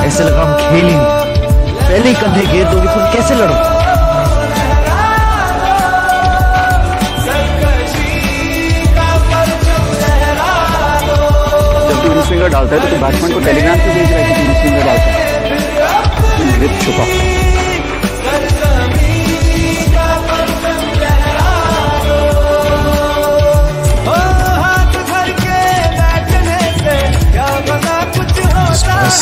ऐसे लगा हम खेल ही नहीं। पहले ही कंधे घेर दोगे तो कैसे लड़ो। जब तू स्विंगर डालता है तो बैट्समैन को टेलीग्राम पे भेज रहा है कि स्विंगर डालता है। ग्रिप छुपा।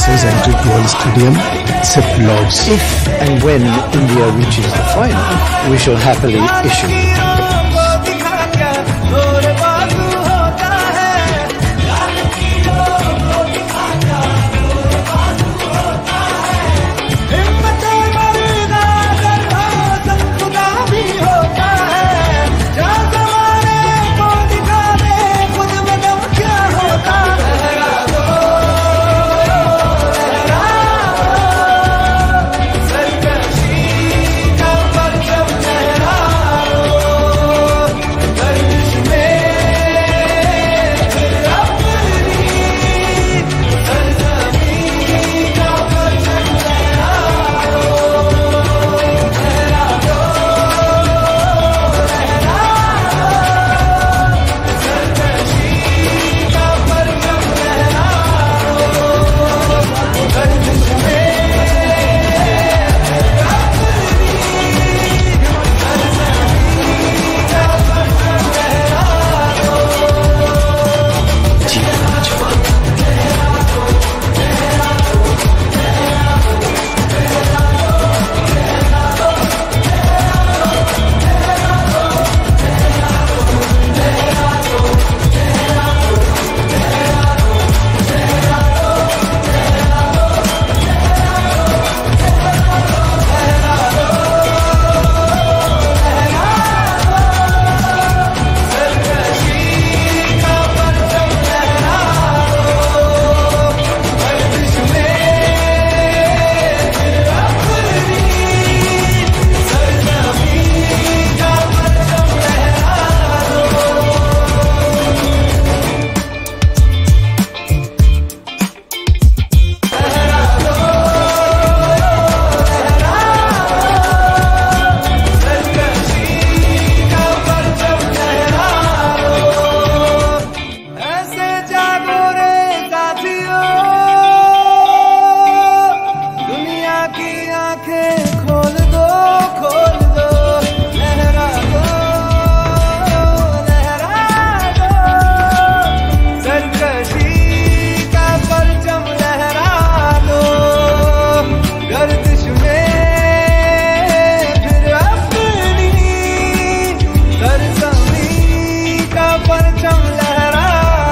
Has entered Royal Stadium, except Lords. If and when India reaches the final, we shall happily issue.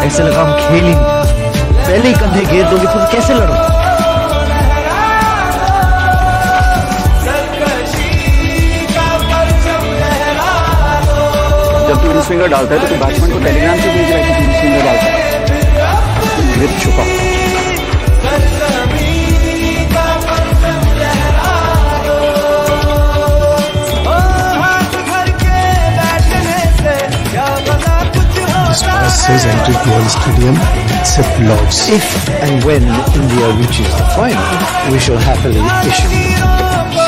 ऐसे लगा हम खेल ही नहीं। पहले ही कंधे घेर दोगे तो कैसे लड़ो। जब तू स्विंगर डालता है तो बैट्समैन को टेलीग्राम पे भेज रहा है कि स्विंगर डालता है। ग्रिप छुपा। Has entered Royal Stadium, except Lords. If and when India reaches the final, we shall happily issue.